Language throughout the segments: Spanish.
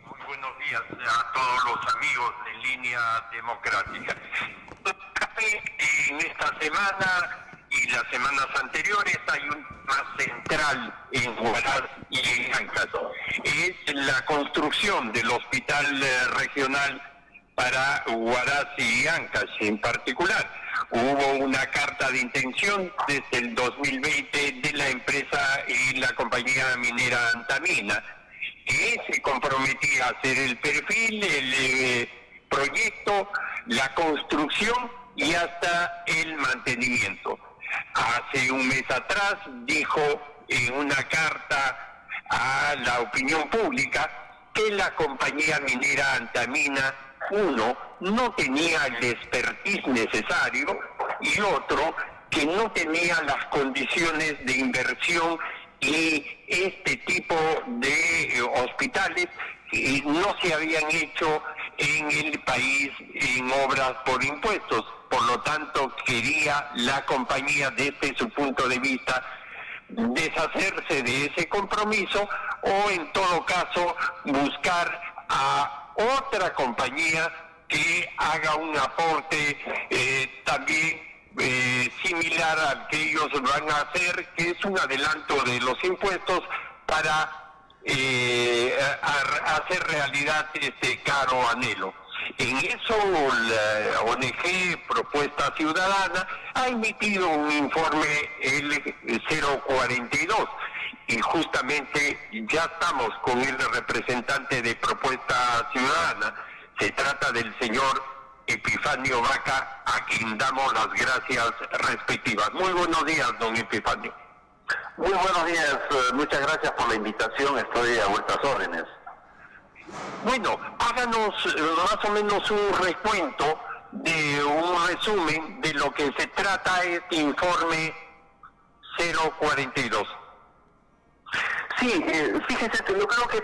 Muy buenos días a todos los amigos de Línea Democrática. En esta semana y las semanas anteriores hay un tema central en Huaraz y en Ancash. Es la construcción del hospital regional para Huaraz y Ancash en particular. Hubo una carta de intención desde el 2020 de la empresa y la compañía minera Antamina, que se comprometía a hacer el perfil, el proyecto, la construcción y hasta el mantenimiento. Hace un mes atrás dijo en una carta a la opinión pública que la compañía minera Antamina, uno, no tenía el expertise necesario y otro, que no tenía las condiciones de inversión y este tipo de hospitales no se habían hecho en el país en obras por impuestos. Por lo tanto, quería la compañía, desde su punto de vista, deshacerse de ese compromiso o, en todo caso, buscar a otra compañía que haga un aporte también similar al que ellos van a hacer, que es un adelanto de los impuestos para hacer realidad este caro anhelo. En eso la ONG Propuesta Ciudadana ha emitido un informe, el 042, y justamente ya estamos con el representante de Propuesta Ciudadana. Se trata del señor Epifanio Vaca, a quien damos las gracias respectivas. Muy buenos días, don Epifanio. Muy buenos días, muchas gracias por la invitación, estoy a vuestras órdenes. Bueno, háganos más o menos un recuento, de un resumen de lo que se trata este informe 042. Sí, fíjese que yo creo que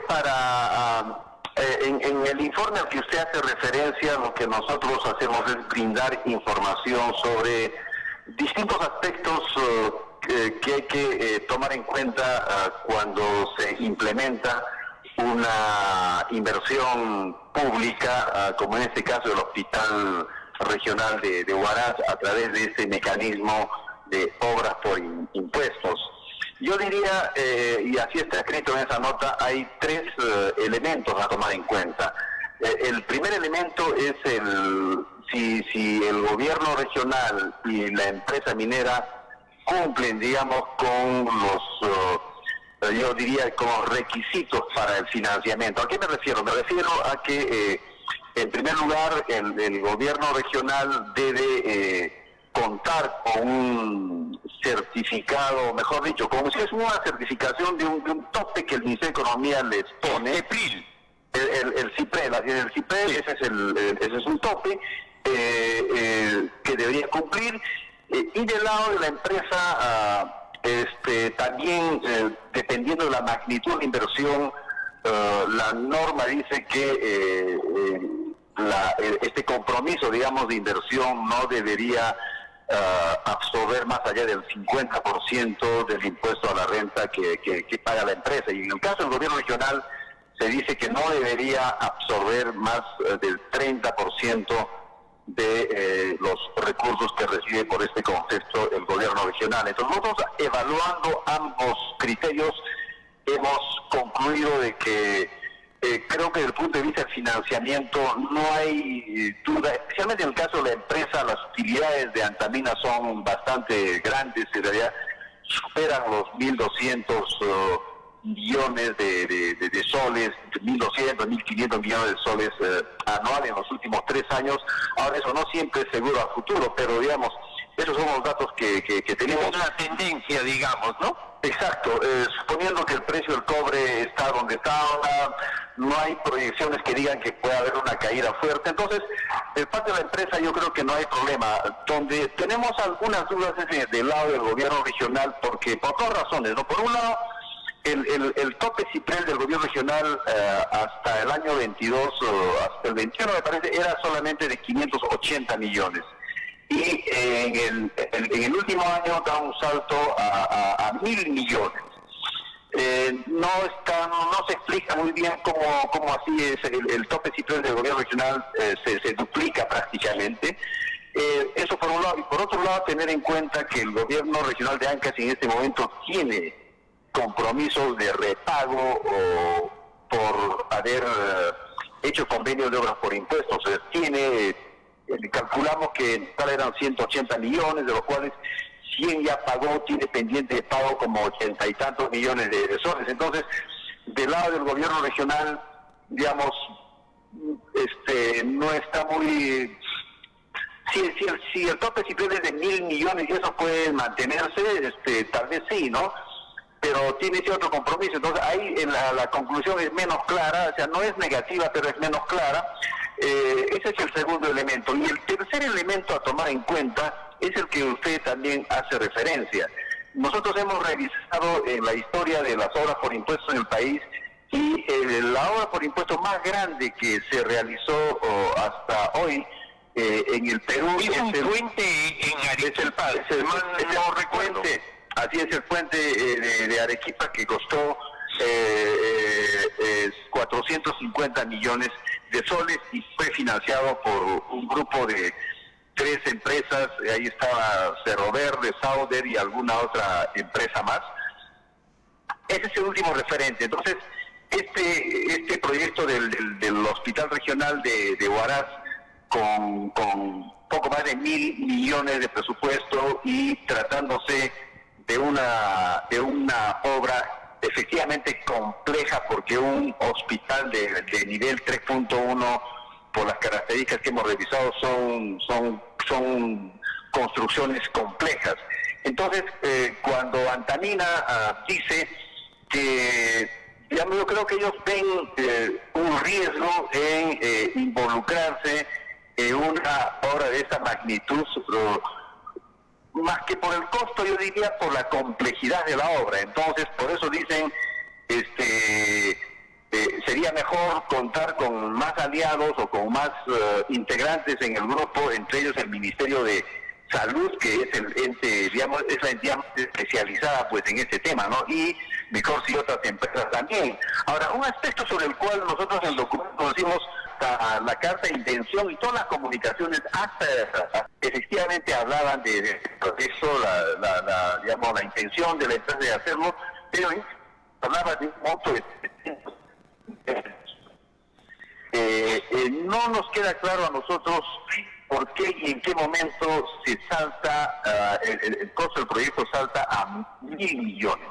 en el informe al que usted hace referencia, lo que nosotros hacemos es brindar información sobre distintos aspectos que hay que tomar en cuenta cuando se implementa una inversión pública, como en este caso el Hospital Regional de Huaraz, a través de ese mecanismo de obras por impuestos. Yo diría, y así está escrito en esa nota, hay tres elementos a tomar en cuenta. El primer elemento es si el gobierno regional y la empresa minera cumplen, digamos, con yo diría, con los requisitos para el financiamiento. ¿A qué me refiero? Me refiero a que, en primer lugar, el gobierno regional debe contar con un certificado, mejor dicho, como si es una certificación de un tope que el Ministerio de Economía les pone. El CIPREL, ese es un tope que debería cumplir. Y del lado de la empresa, también, dependiendo de la magnitud de inversión, la norma dice que este compromiso, digamos, de inversión no debería absorber más allá del 50% del impuesto a la renta que paga la empresa. Y en el caso del gobierno regional se dice que no debería absorber más del 30% de los recursos que recibe por este concepto el gobierno regional. Entonces nosotros, evaluando ambos criterios, hemos concluido de que creo que desde el punto de vista del financiamiento no hay duda, especialmente en el caso de la empresa. Las utilidades de Antamina son bastante grandes, en realidad superan los 1.200 millones de soles, 1.200, 1.500 millones de soles anuales en los últimos 3 años. Ahora, eso no siempre es seguro a futuro, pero digamos, esos son los datos que tenemos. Es una tendencia, digamos, ¿no? Exacto, suponiendo que el precio del cobre está donde está ahora, no hay proyecciones que digan que pueda haber una caída fuerte. Entonces, de parte de la empresa yo creo que no hay problema. Donde tenemos algunas dudas es del lado del gobierno regional, porque por dos razones, ¿no? Por un lado, el tope CIPREL del gobierno regional hasta el año 22, hasta el 21 me parece, era solamente de 580 millones. Y en el último año da un salto a 1.000 millones. no se explica muy bien cómo así es el tope situado del gobierno regional, se duplica prácticamente. Eso por un lado, y por otro lado tener en cuenta que el gobierno regional de Ancash en este momento tiene compromisos de repago o por haber hecho convenios de obras por impuestos. Calculamos que en total eran 180 millones, de los cuales 100 ya pagó, tiene pendiente de pago como 80 y tantos millones de soles. Entonces, del lado del gobierno regional, digamos, no está muy... Si el tope si pierde de 1.000 millones y eso puede mantenerse, tal vez sí, ¿no? Pero tiene ese otro compromiso. Entonces ahí la conclusión es menos clara, o sea, no es negativa, pero es menos clara. Ese es el segundo elemento. Y el tercer elemento a tomar en cuenta es el que usted también hace referencia. Nosotros hemos revisado en la historia de las obras por impuestos en el país, y la obra por impuestos más grande que se realizó hasta hoy en el Perú es un puente en Arequipa, no recuerdo. Así es, el puente de Arequipa, que costó 450 millones de soles y fue financiado por un grupo de 3 empresas. Ahí estaba Cerro Verde, Sauder y alguna otra empresa más. Ese es el último referente. Entonces, este proyecto del Hospital Regional de Huaraz, con poco más de 1.000 millones de presupuesto y tratándose de una obra efectivamente compleja, porque un hospital de nivel 3.1, por las características que hemos revisado, son construcciones complejas. Entonces, cuando Antamina dice que, digamos, yo creo que ellos ven un riesgo en involucrarse en una obra de esa magnitud, más que por el costo, yo diría por la complejidad de la obra. Entonces, por eso dicen, sería mejor contar con más aliados o con más integrantes en el grupo, entre ellos el Ministerio de Salud, que es el ente, digamos, es la entidad especializada pues en este tema, ¿no? Y mejor si otras empresas también. Ahora, un aspecto sobre el cual nosotros en el documento conocimos la carta de intención y todas las comunicaciones hasta efectivamente hablaban de eso, digamos, la intención de la empresa de hacerlo, pero hablaba de un monto de no nos queda claro a nosotros por qué y en qué momento se salta, el costo del proyecto salta a 1.000 millones.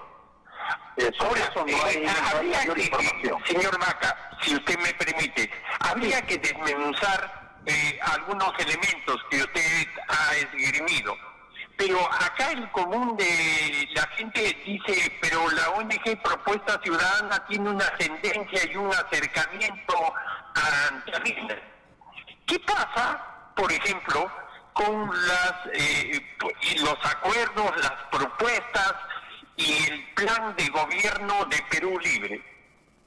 Sobre eso no hay mayor información. Señor Maca, si usted me permite, habría que desmenuzar algunos elementos que usted ha esgrimido. Pero acá el común de la gente dice, pero la ONG Propuesta Ciudadana tiene una tendencia y un acercamiento a Antamina. ¿Qué pasa, por ejemplo, con los acuerdos, las propuestas y el plan de gobierno de Perú Libre?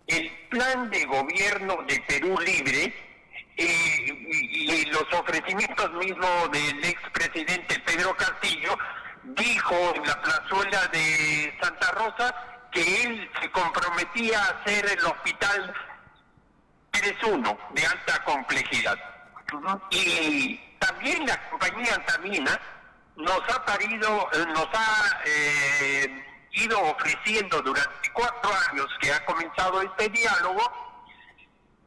El plan de gobierno de Perú Libre y los ofrecimientos mismos del expresidente Pedro Castillo, dijo en la plazuela de Santa Rosa que él se comprometía a hacer el hospital 3.1 de alta complejidad. Y también la compañía Antamina nos ha ido ofreciendo durante 4 años que ha comenzado este diálogo,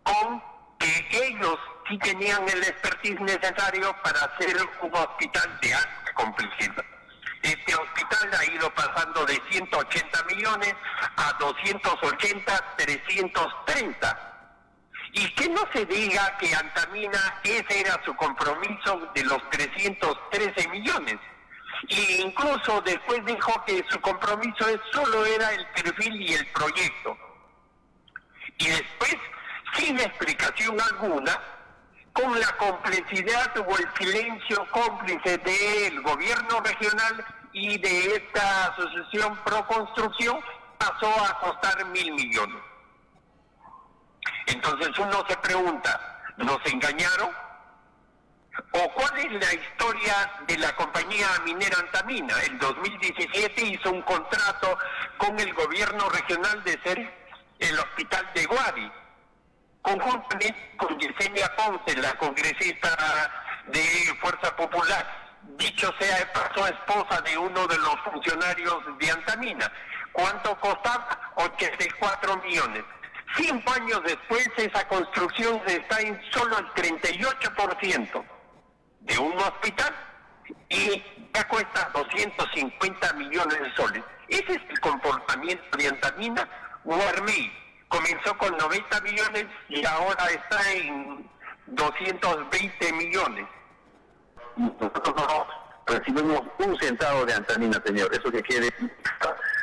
con que ellos sí tenían el expertise necesario para hacer un hospital de alta complejidad. Este hospital ha ido pasando de 180 millones a 280, 330. Y que no se diga que Antamina, ese era su compromiso de los 313 millones. E incluso después dijo que su compromiso solo era el perfil y el proyecto. Y después, sin explicación alguna, con la complicidad o el silencio cómplice del gobierno regional y de esta asociación Pro Construcción, pasó a costar 1.000 millones. Entonces uno se pregunta, ¿nos engañaron? ¿O cuál es la historia de la compañía minera Antamina? En 2017 hizo un contrato con el gobierno regional de ser el hospital de Guadi, conjuntamente con Yesenia Ponce, la congresista de Fuerza Popular, dicho sea de paso, esposa de uno de los funcionarios de Antamina. ¿Cuánto costaba? 84 millones. 5 años después, esa construcción está en solo el 38% de un hospital y ya cuesta 250 millones de soles. Ese es el comportamiento de Antamina. Guarmey comenzó con 90 millones y ahora está en 220 millones. Nosotros no recibimos un centavo de Antamina, señor, eso que quede.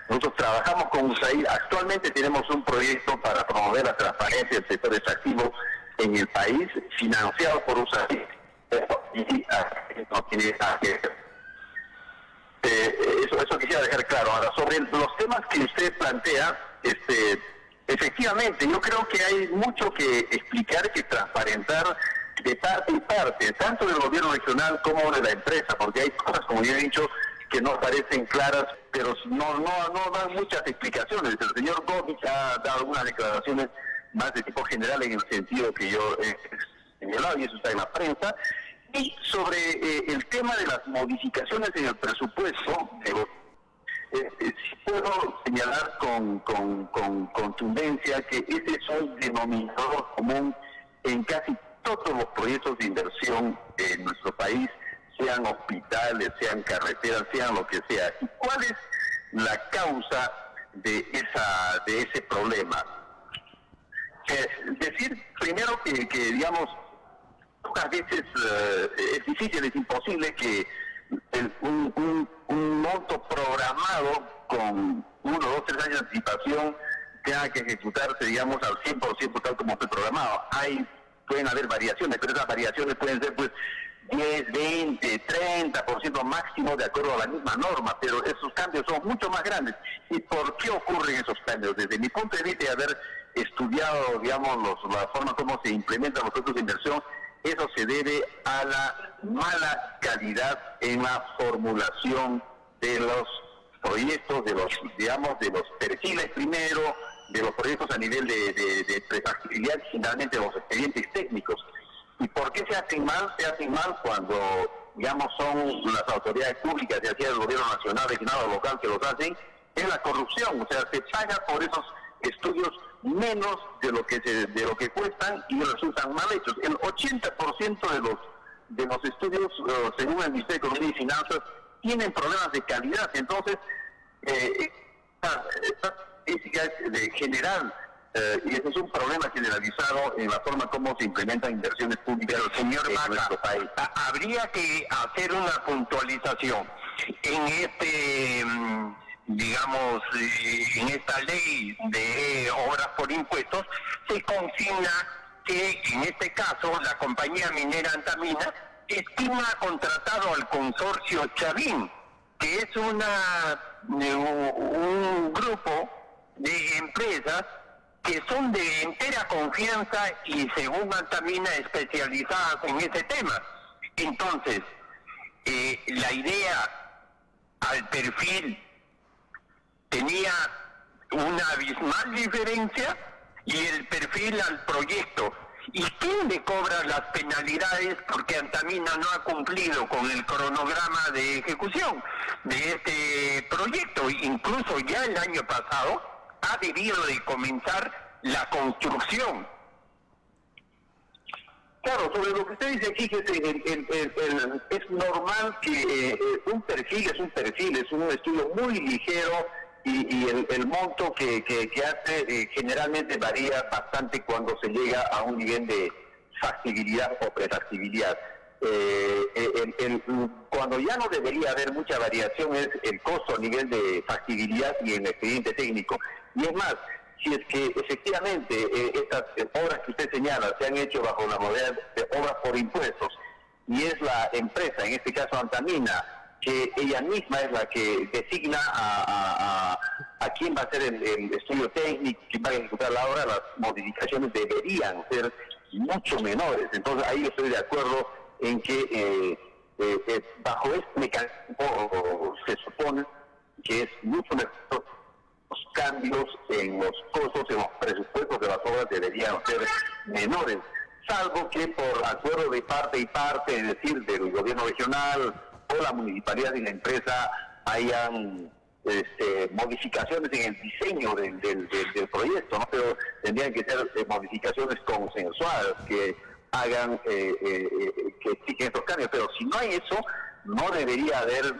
Nosotros trabajamos con USAID, actualmente tenemos un proyecto para promover la transparencia del sector extractivo en el país, financiado por USAID, y no tiene nada que ver. Eso quisiera dejar claro. Ahora, sobre los temas que usted plantea, efectivamente, yo creo que hay mucho que explicar, que transparentar de parte y parte, tanto del gobierno regional como de la empresa, porque hay cosas, como yo he dicho, que no parecen claras, pero no dan muchas explicaciones. El señor Gómez ha dado algunas declaraciones más de tipo general en el sentido que yo he señalado, y eso está en la prensa. Y sobre el tema de las modificaciones en el presupuesto, sí puedo señalar con contundencia que ese es un denominador común en casi todos los proyectos de inversión en nuestro país, sean hospitales, sean carreteras, sean lo que sea. ¿Y cuál es la causa de ese problema? Decir primero que digamos, pocas veces es difícil, es imposible que un monto programado con 1, 2, 3 años de anticipación tenga que ejecutarse, digamos, al 100% tal como fue programado. Pueden haber variaciones, pero esas variaciones pueden ser pues 10, 20, 30% máximo de acuerdo a la misma norma, pero esos cambios son mucho más grandes. ¿Y por qué ocurren esos cambios? Desde mi punto de vista y haber estudiado, digamos, la forma como se implementan los proyectos de inversión, eso se debe a la mala calidad en la formulación de los proyectos, de los perfiles primero, de los proyectos a nivel de prefactibilidad y finalmente los expedientes técnicos. ¿Y por qué se hacen mal? Se hacen mal cuando, digamos, son las autoridades públicas, ya sea el gobierno nacional, regional o local, que los hacen, es la corrupción. O sea, se paga por esos estudios menos de lo que cuestan y resultan mal hechos. El 80% de los estudios, según el Ministerio de Economía y Finanzas, tienen problemas de calidad. Entonces, de general, y eso es un problema generalizado en la forma como se implementan inversiones públicas en nuestro país. Habría que hacer una puntualización en digamos, en esta ley de obras por impuestos. Se consigna que en este caso la compañía minera Antamina estima contratado al consorcio Chavín, que es un grupo de empresas que son de entera confianza y, según Antamina, especializadas en ese tema. Entonces, la idea al perfil tenía una abismal diferencia y el perfil al proyecto. ¿Y quién le cobra las penalidades porque Antamina no ha cumplido con el cronograma de ejecución de este proyecto? Incluso ya el año pasado ha debido de comenzar la construcción. Claro, sobre lo que usted dice aquí, que es normal que un perfil es un perfil, es un estudio muy ligero y el monto que hace generalmente varía bastante cuando se llega a un nivel de factibilidad o prefactibilidad. Cuando ya no debería haber mucha variación es el costo a nivel de factibilidad y el expediente técnico. Y es más, si es que efectivamente estas obras que usted señala se han hecho bajo la modalidad de obras por impuestos, y es la empresa, en este caso Antamina, que ella misma es la que designa a quién va a hacer el estudio técnico, quién va a ejecutar la obra, las modificaciones deberían ser mucho menores. Entonces ahí yo estoy de acuerdo en que bajo este mecanismo se supone que es mucho mejor los cambios en los costos, en los presupuestos de las obras deberían ser menores, salvo que por acuerdo de parte y parte, es decir, del gobierno regional o la municipalidad y la empresa, hayan modificaciones en el diseño del proyecto, ¿no? Pero tendrían que ser modificaciones consensuadas que hagan, que exigen estos cambios, pero si no hay eso, no debería haber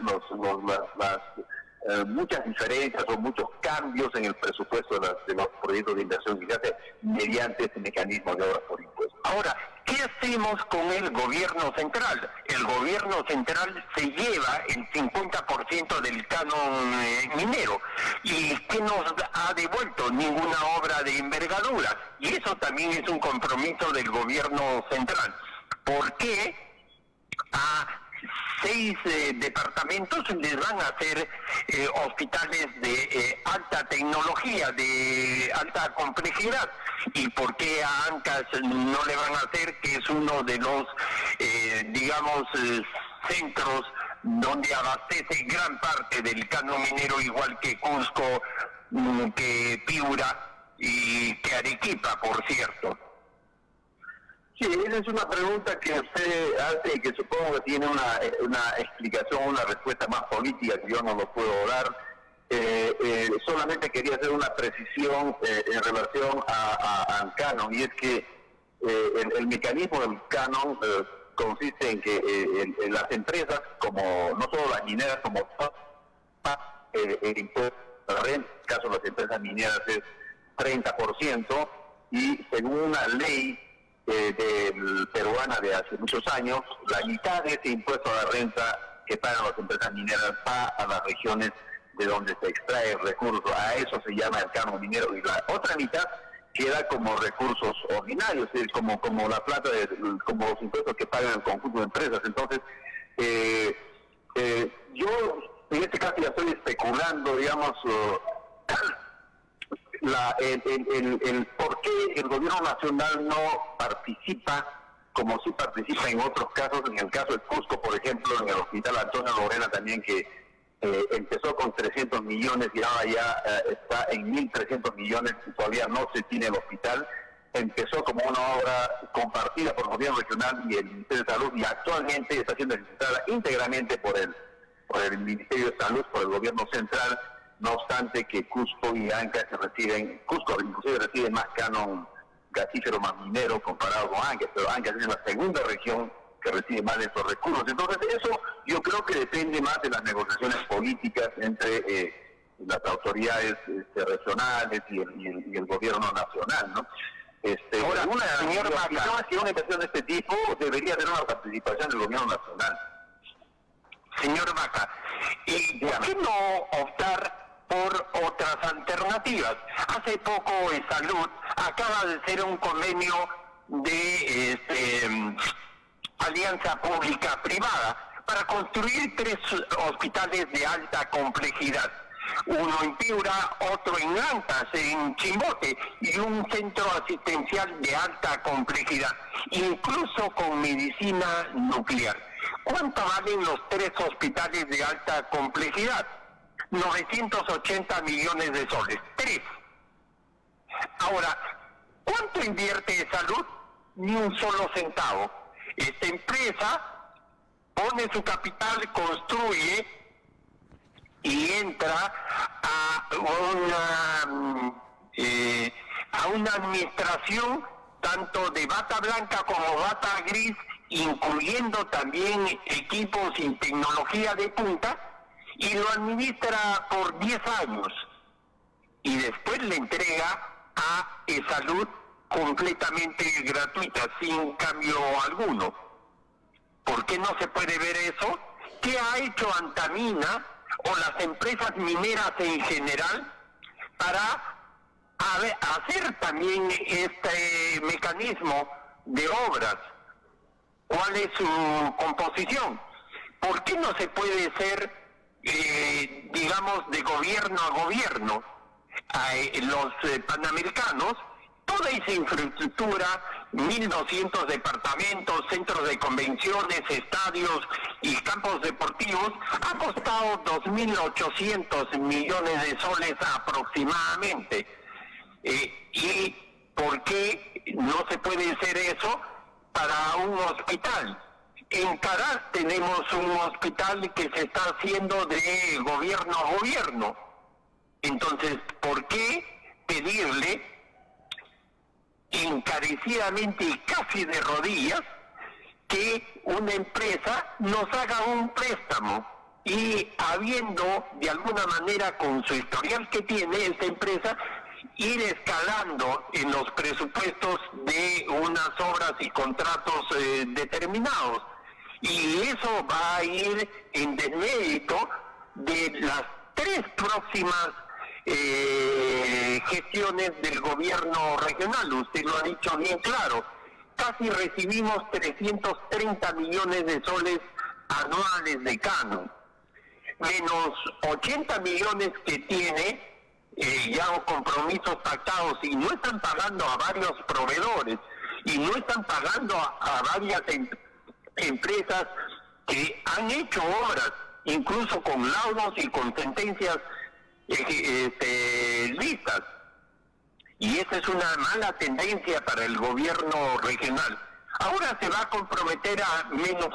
muchas diferencias o muchos cambios en el presupuesto de los proyectos de inversión que se hace mediante este mecanismo de obras por impuestos. Ahora, ¿qué hacemos con el gobierno central? El gobierno central se lleva el 50% del canon minero. ¿Y qué nos ha devuelto? Ninguna obra de envergadura. Y eso también es un compromiso del gobierno central. ¿Por qué a 6 departamentos les van a hacer hospitales de alta tecnología, de alta complejidad? ¿Y por qué a Ancash no le van a hacer, que es uno de los, centros donde abastece gran parte del canon minero, igual que Cusco, que Piura y que Arequipa, por cierto? Sí, esa es una pregunta que usted hace y que supongo que tiene una explicación, una respuesta más política que yo no lo puedo dar. Solamente quería hacer una precisión en relación a canon, y es que el mecanismo del canon consiste en que en las empresas, como no solo las mineras, como el impuesto a la renta, en el caso de las empresas mineras es 30%, y según una ley peruana de hace muchos años, la mitad de ese impuesto a la renta que pagan las empresas mineras va a las regiones de donde se extrae el recurso. A eso se llama el canon minero, y la otra mitad queda como recursos ordinarios, es decir, como la plata, como los impuestos que pagan el conjunto de empresas. Entonces, yo en este caso ya estoy especulando, digamos, el por qué el gobierno nacional no participa como sí participa en otros casos. En el caso de Cusco, por ejemplo, en el hospital Antonio Lorena también, que empezó con 300 millones y ahora ya está en 1.300 millones y todavía no se tiene el hospital. Empezó como una obra compartida por el gobierno regional y el Ministerio de Salud, y actualmente está siendo ejecutada íntegramente por el Ministerio de Salud, por el gobierno central. No obstante que Cusco y Ancash Cusco inclusive recibe más canon gasífero, más minero comparado con Ancash, pero Ancash es la segunda región que recibe más de estos recursos. Entonces eso yo creo que depende más de las negociaciones políticas entre las autoridades regionales y el gobierno nacional, ¿no? Ahora, señor Vaca, que una inversión de este tipo debería tener una participación del gobierno nacional. Señor Vaca, ¿y por qué no optar por otras alternativas? Hace poco Salud acaba de hacer un convenio de alianza pública-privada para construir 3 hospitales de alta complejidad. Uno en Piura, otro en Ancash, en Chimbote, y un centro asistencial de alta complejidad, incluso con medicina nuclear. ¿Cuánto valen los 3 hospitales de alta complejidad? 980 millones de soles. 3. Ahora, ¿cuánto invierte Salud? Ni un solo centavo. Esta empresa pone su capital, construye y entra a una administración tanto de bata blanca como bata gris, incluyendo también equipos y tecnología de punta, y lo administra por 10 años y después le entrega a Salud completamente gratuita, sin cambio alguno. ¿Por qué no se puede ver eso? ¿Qué ha hecho Antamina o las empresas mineras en general para hacer también este mecanismo de obras? ¿Cuál es su composición? ¿Por qué no se puede ser, digamos, de gobierno a gobierno? Los panamericanos, toda esa infraestructura 1.200 departamentos, centros de convenciones, estadios y campos deportivos, ha costado 2.800 millones de soles aproximadamente. ¿Y por qué no se puede hacer eso para un hospital? En Caraz tenemos un hospital que se está haciendo de gobierno a gobierno. Entonces, ¿por qué pedirle encarecidamente y casi de rodillas que una empresa nos haga un préstamo? Y habiendo, de alguna manera, con su historial que tiene esta empresa, ir escalando en los presupuestos de unas obras y contratos determinados. Y eso va a ir en desmérito de las 3 próximas gestiones del gobierno regional. Usted lo ha dicho bien claro. Casi recibimos 330 millones de soles anuales de canon, menos 80 millones que tiene ya compromisos pactados, y no están pagando a varios proveedores, y no están pagando a varias empresas que han hecho obras, incluso con laudos y con sentencias listas. Y esa es una mala tendencia para el gobierno regional. Ahora se va a comprometer a menos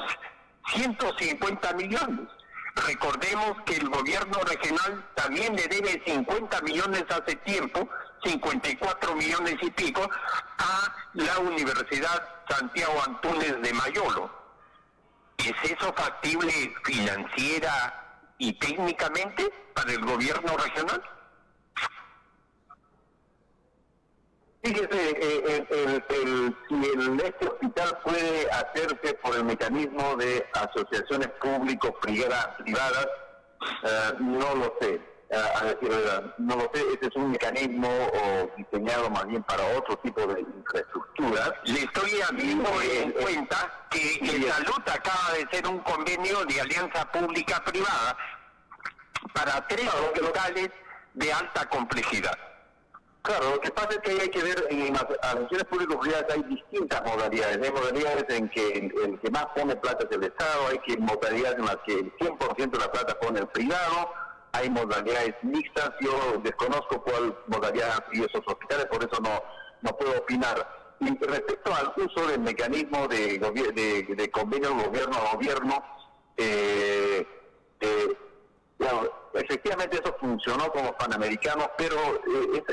150 millones. Recordemos que el gobierno regional también le debe 50 millones hace tiempo, 54 millones y pico, a la Universidad Santiago Antúnez de Mayolo. ¿Es eso factible financiera y técnicamente para el gobierno regional? Fíjese, si este hospital puede hacerse por el mecanismo de asociaciones público-privadas, no lo sé. A decir verdad, no lo sé. Ese es un mecanismo diseñado más bien para otro tipo de infraestructuras. Le estoy haciendo en cuenta que en Salud acaba de ser un convenio de alianza pública-privada para 3 hospitales de alta complejidad. Claro, lo que pasa es que hay que ver, en las asociaciones público-privadas hay distintas modalidades. Hay modalidades en que el que más pone plata es el Estado, hay modalidades en las que el 100% de la plata pone el privado, hay modalidades mixtas. Yo desconozco cuál modalidad han sido esos hospitales, por eso no puedo opinar. Y respecto al uso del mecanismo de convenio gobierno a gobierno, bueno, efectivamente eso funcionó con los panamericanos, pero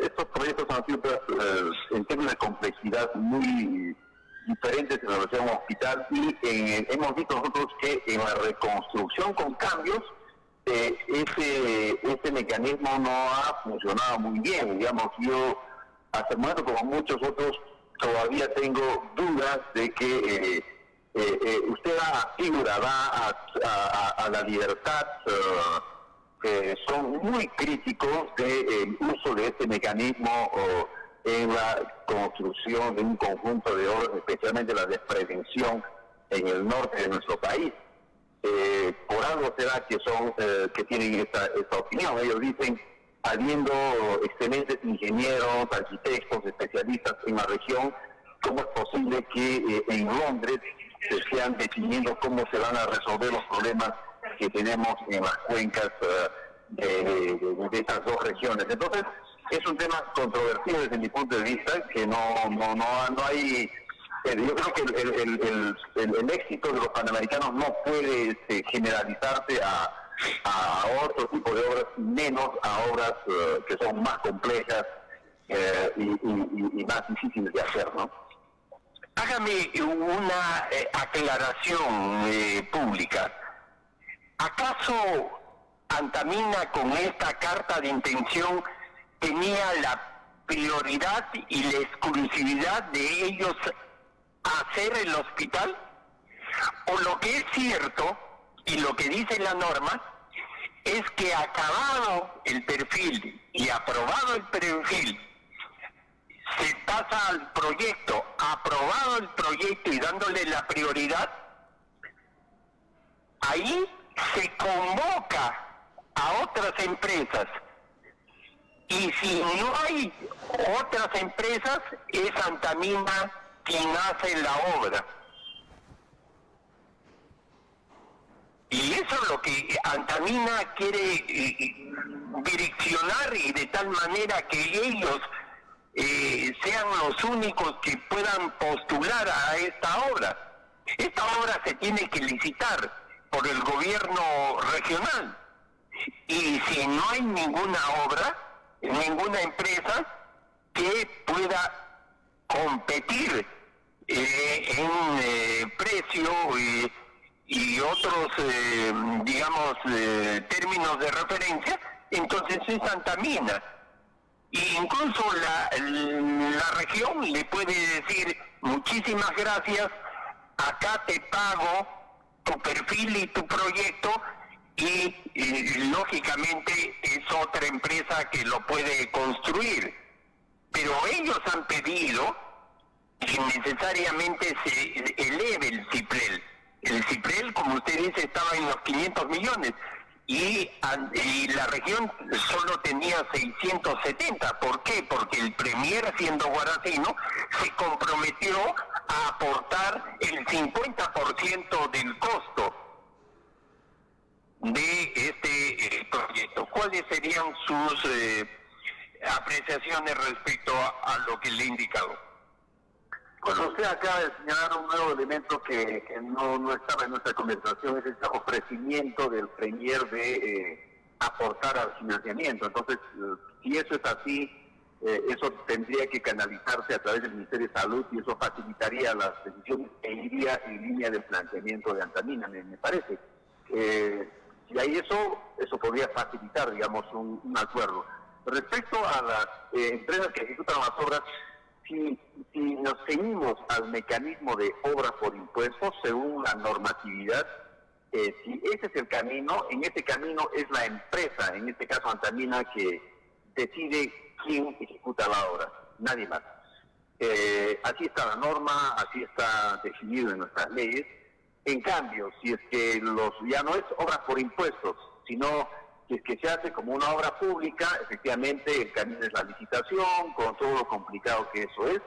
estos proyectos han sido en términos de complejidad muy diferentes en relación a un hospital, y hemos visto nosotros que en la reconstrucción con cambios ese mecanismo no ha funcionado muy bien. Digamos, yo hasta el momento, como muchos otros, todavía tengo dudas de que usted va a la libertad. Son muy críticos del uso de este mecanismo en la construcción de un conjunto de obras, especialmente las de prevención en el norte de nuestro país. Por algo será que tienen esta opinión. Ellos dicen, habiendo excelentes ingenieros, arquitectos, especialistas en la región, ¿cómo es posible que en Londres se estén definiendo cómo se van a resolver los problemas que tenemos en las cuencas de estas 2 regiones? Entonces, es un tema controvertido desde mi punto de vista, que no hay. Yo creo que el éxito de los panamericanos no puede generalizarse a otro tipo de obras, menos a obras que son más complejas y más difíciles de hacer, ¿no? Hágame una aclaración pública. ¿Acaso Antamina, con esta carta de intención, tenía la prioridad y la exclusividad de ellos hacer el hospital? O lo que es cierto, y lo que dice la norma, es que acabado el perfil y aprobado el perfil, se pasa al proyecto, aprobado el proyecto y dándole la prioridad, ahí se convoca a otras empresas, y si no hay otras empresas, es Antamina quien hace la obra. Y eso es lo que Antamina quiere direccionar, y de tal manera que ellos sean los únicos que puedan postular a esta obra. Esta obra se tiene que licitar por el gobierno regional. Y si no hay ninguna obra, ninguna empresa que pueda competir en precio y otros, digamos, términos de referencia, entonces es Antamina. E incluso la región le puede decir: muchísimas gracias, acá te pago tu perfil y tu proyecto, y lógicamente es otra empresa que lo puede construir. Pero ellos han pedido que necesariamente se eleve el CIPREL. El CIPREL, como usted dice, estaba en los 500 millones y la región solo tenía 670. ¿Por qué? Porque el premier, siendo guaracino, se comprometió a aportar el 50% del costo de este proyecto. ¿Cuáles serían sus apreciaciones respecto a lo que le he indicado? Bueno, usted acaba de señalar un nuevo elemento que no estaba en nuestra conversación, es este ofrecimiento del premier de aportar al financiamiento. Entonces, si eso es así, eso tendría que canalizarse a través del Ministerio de Salud, y eso facilitaría las decisiones e iría en línea del planteamiento de Antamina, me parece. Si hay eso podría facilitar, digamos, un acuerdo. Respecto a las empresas que ejecutan las obras, si nos ceñimos al mecanismo de obra por impuestos, según la normatividad, si ese es el camino, en ese camino es la empresa, en este caso Antamina, que decide quién ejecuta la obra, nadie más. Así está la norma, así está definido en nuestras leyes. En cambio, si es que ya no es obra por impuestos, sino si es que se hace como una obra pública, efectivamente el camino es la licitación, con todo lo complicado que eso es.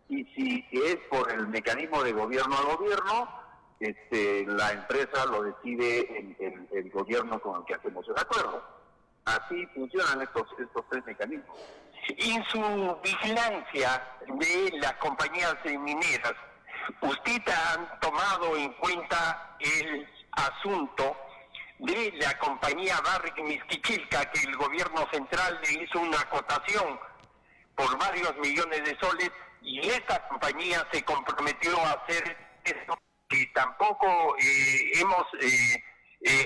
Y si es por el mecanismo de gobierno a gobierno, la empresa lo decide el gobierno con el que hacemos el acuerdo. Así funcionan estos tres mecanismos. En su vigilancia de las compañías mineras, ¿usted ha tomado en cuenta el asunto de la compañía Barrick Miskichilca, que el gobierno central le hizo una acotación por varios millones de soles, y esta compañía se comprometió a hacer esto, que tampoco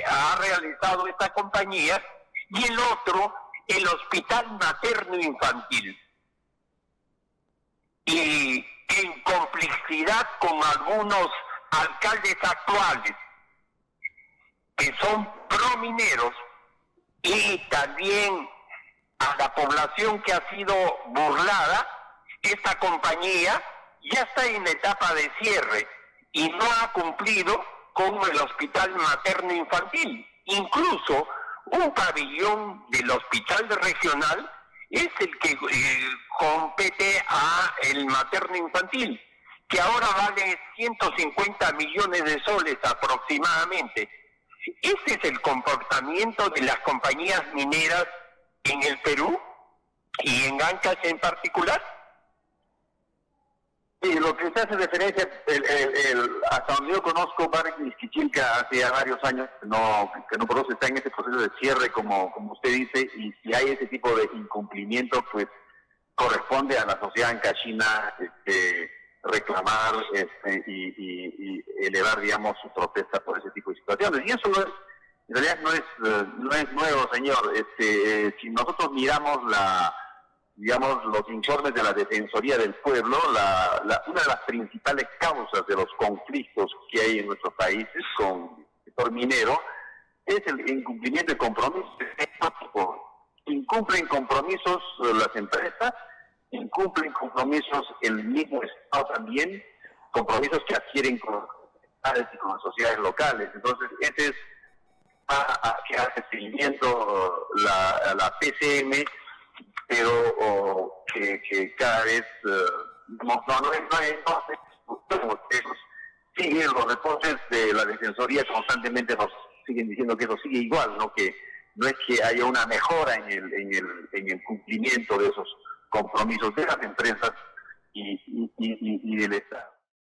ha realizado esta compañía? Y el otro, el Hospital Materno Infantil, y en complicidad con algunos alcaldes actuales que son promineros, y también a la población que ha sido burlada, esta compañía ya está en etapa de cierre y no ha cumplido con el Hospital Materno Infantil. Incluso un pabellón del hospital regional es el que compete a el materno infantil, que ahora vale 150 millones de soles aproximadamente. ¿Ese es el comportamiento de las compañías mineras en el Perú y en Ancash en particular? Sí, lo que usted hace referencia, hasta donde yo conozco, Barrick Miskichilca hace ya varios años que no conoce, está en ese proceso de cierre, como usted dice, y si hay ese tipo de incumplimiento, pues corresponde a la sociedad ancashina reclamar y elevar, digamos, su protesta por ese tipo de situaciones. Y eso en realidad no es nuevo, señor. Si nosotros miramos los informes de la Defensoría del Pueblo, una de las principales causas de los conflictos que hay en nuestros países con el sector minero es el incumplimiento de compromisos. Incumplen compromisos las empresas, incumplen compromisos el mismo Estado también, compromisos que adquieren con las sociedades locales. Entonces, ese es que hace seguimiento la PCM, pero que cada vez siguen los reportes de la Defensoría, constantemente nos siguen diciendo que eso sigue igual, ¿no? Que no es que haya una mejora en el cumplimiento de esos compromisos de las empresas y del Estado.